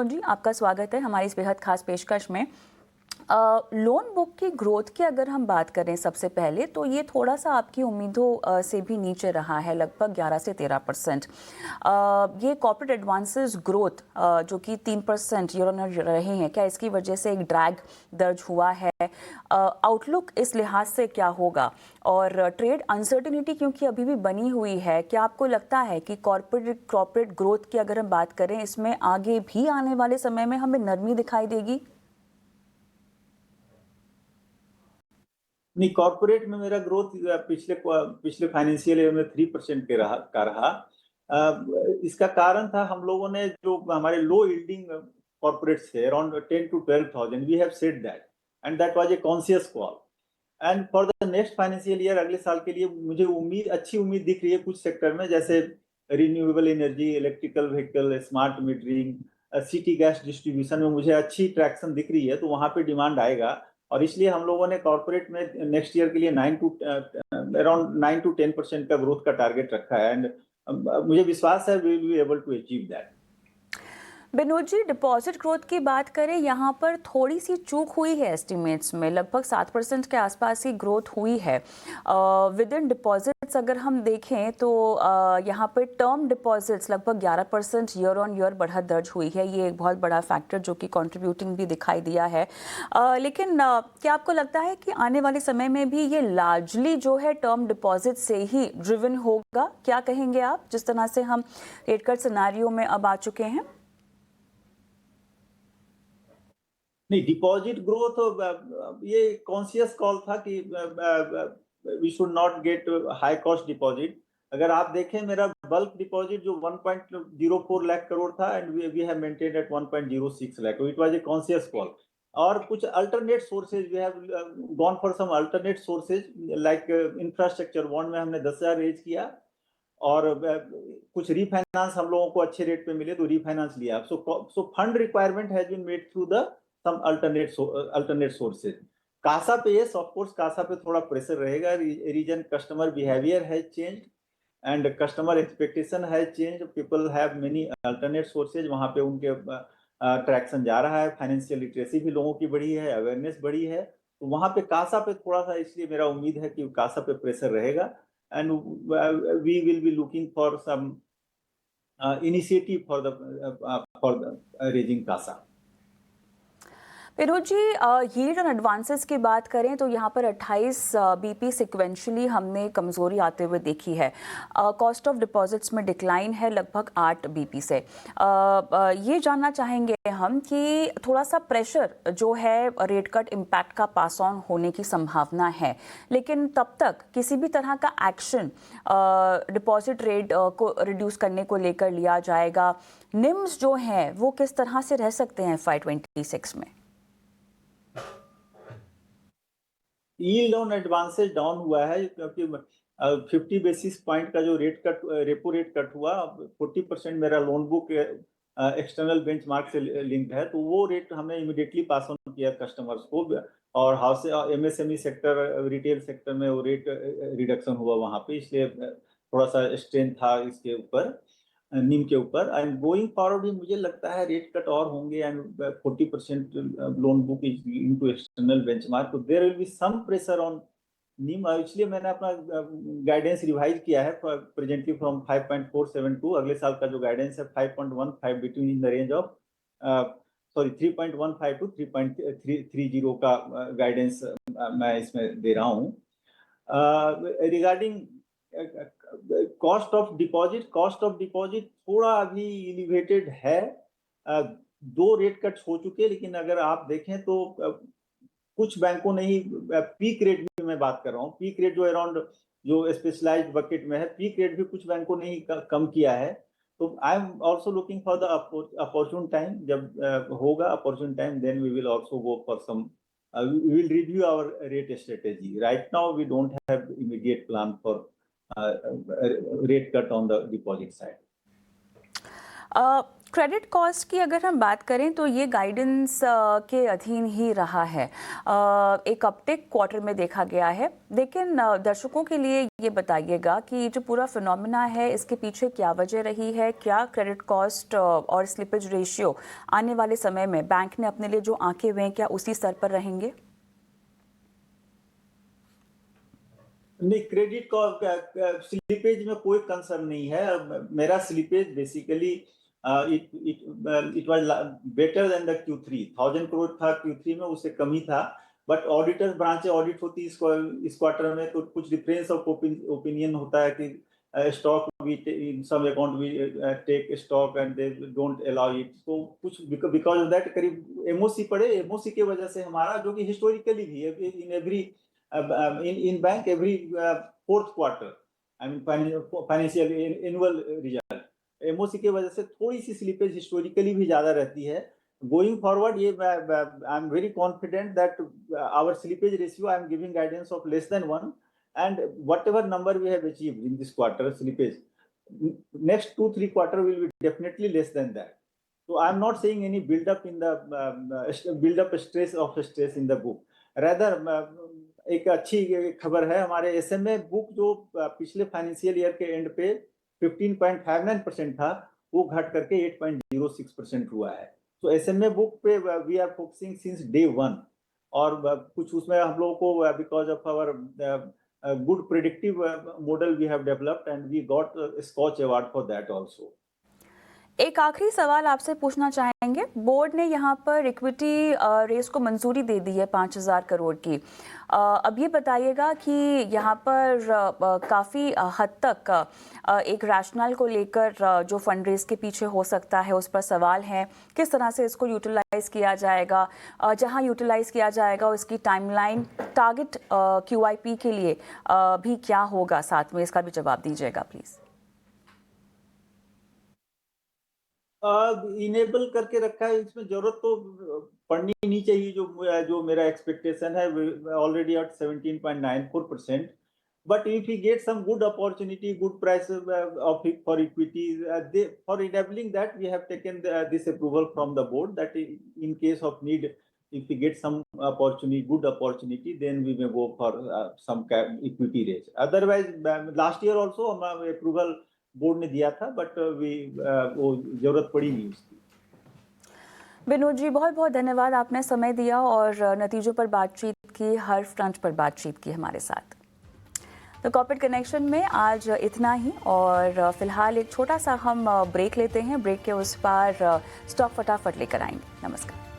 विनोद जी, आपका स्वागत है हमारी इस बेहद खास पेशकश में। लोन बुक की ग्रोथ की अगर हम बात करें सबसे पहले, तो ये थोड़ा सा आपकी उम्मीदों से भी नीचे रहा है, लगभग 11 से 13%। ये कॉर्पोरेट एडवांसेस ग्रोथ जो कि 3% ईयर ऑन ईयर रहे हैं, क्या इसकी वजह से एक ड्रैग दर्ज हुआ है? आउटलुक इस लिहाज से क्या होगा? और ट्रेड अनसर्टिनिटी क्योंकि अभी भी बनी हुई है, क्या आपको लगता है कि कॉर्पोरेट ग्रोथ की अगर हम बात करें, इसमें आगे भी आने वाले समय में हमें नरमी दिखाई देगी? नहीं, कॉर्पोरेट में मेरा ग्रोथ पिछले फाइनेंशियल ईयर में 3% का रहा। इसका कारण था, हम लोगों ने जो हमारे लो यील्डिंग कॉर्पोरेट्स थे around 10 to 12,000, we have said that and that was a conscious call. And for the next financial year, अगले साल के लिए मुझे अच्छी उम्मीद दिख रही है कुछ सेक्टर में, जैसे renewable energy, electrical vehicle, smart metering, city gas distribution में मुझे अच्छी ट्रैक्शन दिख रही है, तो वहां पे डिमांड आएगा। और इसलिए हम लोगों ने कॉर्पोरेट में नेक्स्ट ईयर के लिए अराउंड 9 to 10% का ग्रोथ का टारगेट रखा है। एंड मुझे विश्वास है we will be able to achieve that. Vinod ji, deposit growth की बात करें, यहाँ पर थोड़ी सी चूक हुई है एस्टिमेट्स में, लगभग 7% के आसपास ही ग्रोथ हुई है। विद इन डिपॉजिट्स अगर हम देखें तो यहाँ पर टर्म डिपॉजिट्स लगभग 11% ईयर ऑन ईयर बढ़त दर्ज हुई है। ये एक बहुत बड़ा फैक्टर जो कि कंट्रीब्यूटिंग भी दिखाई दिया है। लेकिन क्या आपको लगता है कि आने वाले समय में भी ये लार्जली जो है टर्म डिपॉजिट से ही ड्रिवन होगा? क्या कहेंगे आप, जिस तरह से हम रेट कट सिनेरियो में अब आ चुके हैं? नहीं, डिपॉजिट ग्रोथ ये कॉन्शियस कॉल था कि we should not get high cost deposit. अगर आप देखें, मेरा बल्क डिपॉजिट जो 1.04 लाख करोड़ था, and we have maintained at 1.06 lakh, it was a conscious call. और कुछ alternate sources, we have gone for some alternate sources like infrastructure bond में हमने 10,000 रेज किया, और कुछ रीफाइनेंस हम लोगों को अच्छे रेट पे मिले तो रीफाइनेंस लिया। So fund requirement has been made through the some alternate sources. CASA पे, यस ऑफ कोर्स, कासा पे थोड़ा प्रेशर रहेगा। Reason customer behaviour has changed and customer expectation has changed. People have many alternate sources, वहां पे उनके traction जा रहा है। फाइनेंशियल लिटरेसी भी लोगों की बढ़ी है, अवेयरनेस बढ़ी है, तो वहां पे कासा पे थोड़ा सा, इसलिए मेरा उम्मीद है कि कासा पे प्रेशर रहेगा। And we will be looking for some initiative for the raising CASA. Vinod ji, yield on advances की बात करें तो यहाँ पर 28 BP सिक्वेंशली हमने कमज़ोरी आते हुए देखी है। कॉस्ट ऑफ डिपॉजिट्स में डिक्लाइन है लगभग 8 BP से। ये जानना चाहेंगे हम कि थोड़ा सा प्रेशर जो है रेट कट इम्पैक्ट का पास ऑन होने की संभावना है, लेकिन तब तक किसी भी तरह का एक्शन डिपॉजिट रेट को रिड्यूस करने को लेकर लिया जाएगा? निम्स जो हैं वो किस तरह से रह सकते हैं FY26 में? यील्ड ऑन एडवांसेस डाउन हुआ है क्योंकि 50 बेसिस पॉइंट का जो रेपो रेट कट हुआ, 40% मेरा लोन बुक एक्सटर्नल बेंचमार्क से लिंक्ड है, तो वो रेट हमने इमीडिएटली पास ऑन किया कस्टमर्स को। और house MSME sector, retail sector में वो रेट रिडक्शन हुआ वहां पे, इसलिए थोड़ा सा स्ट्रेन था इसके ऊपर, नीम के ऊपर। एंड गोइंग फॉरवर्ड भी मुझे लगता है रेट कट और होंगे, and 40% loan book is into external benchmark, तो there will be some pressure on NIM. इसलिए मैंने अपना गाइडेंस रिवाइज किया है प्रेजेंटली फ्रॉम 5.472, अगले साल का जो गाइडेंस है 5.15, between in the range of 3.15 to 3.30 का गाइडेंस मैं इसमें दे रहा हूँ। रिगार्डिंग कॉस्ट ऑफ डिपॉजिट थोड़ा अभी एलिवेटेड है। 2 रेट कट्स हो चुके, लेकिन अगर आप देखें तो कुछ बैंकों ने ही पीक रेट भी, मैं बात कर रहा हूँ पीक रेट जो अराउंड जो स्पेशलाइज्ड बकेट में है, पीक रेट भी कुछ बैंकों ने ही कम किया है। तो I am also looking for the opportune time, जब होगा opportune time, then we will also go for some, we will review our rate strategy. Right now we don't have immediate plan for rate cut on the deposit side. Credit cost की अगर हम बात करें तो ये guidance के अधीन ही रहा है। एक अपटिक क्वार्टर में देखा गया है, लेकिन दर्शकों के लिए ये बताइएगा कि जो पूरा फिनोमेना है इसके पीछे क्या वजह रही है, क्या क्रेडिट कॉस्ट और स्लिपेज रेशियो आने वाले समय में बैंक ने अपने लिए जो आंके हुए हैं क्या उसी स्तर पर रहेंगे? नहीं, क्रेडिट का स्लिपेज में कोई कंसर्न नहीं है। मेरा slippage basically it was better than the Q3। 1000 crore था Q3 में, उससे कम ही था। बट ऑडिटर्स ब्रांचें ऑडिट होती है इस क्वार्टर में, तो कुछ डिफरेंस ऑफ ओपिनियन होता है कि stock in some account we take stock and they don't allow it. तो कुछ बिकॉज ऑफ दैट करीब एमओसी पड़े। एमओसी की वजह से हमारा, जो कि हिस्टोरिकली भी in every in bank every fourth quarter, I mean financial annual result, MOC की वजह से थोड़ी सी स्लिपेज हिस्टोरिकली भी ज्यादा रहती है। गोइंग फॉरवर्ड ये I am very confident that our slippage ratio, I am giving guidance of less than 1, and whatever number we have achieved in this quarter slippage, next 2-3 quarter will be definitely less than that. So I am not saying any build up in the build up stress in the book. Rather एक अच्छी खबर है, हमारे SMA book जो पिछले financial year के and पे 15.59% था, वो घट करके 8.06% हुआ है। तो एसएमए बुक पे we are focusing since day 1, और कुछ उसमें हम लोगों को because of our good predictive model we have developed and we got Skoch award for that also. एक आखिरी सवाल आपसे पूछना चाहेंगे, बोर्ड ने यहाँ पर इक्विटी रेस को मंजूरी दे दी है 5000 करोड़ की। अब ये बताइएगा कि यहाँ पर काफ़ी हद तक एक रैशनल को लेकर जो फंड रेस के पीछे हो सकता है उस पर सवाल है, किस तरह से इसको यूटिलाइज किया जाएगा, जहाँ यूटिलाइज किया जाएगा उसकी टाइमलाइन, टारगेट QIP के लिए भी क्या होगा, साथ में इसका भी जवाब दीजिएगा प्लीज़। इनेबल करके रखा है, इसमें जरूरत तो पड़नी नहीं चाहिए। जो मेरा एक्सपेक्टेशन है already at 17.94%, but if we get some good opportunity, good price of for equities, for enabling that we have taken this approval from the board that in case of need, if we get some opportunity, good opportunity, then we may go for some equity raise. Otherwise, last year also हमारा approval board ने दिया था, but वो जरूरत पड़ी नहीं उसकी। विनोद जी, बहुत बहुत धन्यवाद, आपने समय दिया और नतीजों पर बातचीत की, हर फ्रंट पर बातचीत की हमारे साथ। तो कॉर्पोरेट कनेक्शन में आज इतना ही, और फिलहाल एक छोटा सा हम ब्रेक लेते हैं। ब्रेक के उस पार स्टॉक फटाफट लेकर आएंगे। नमस्कार।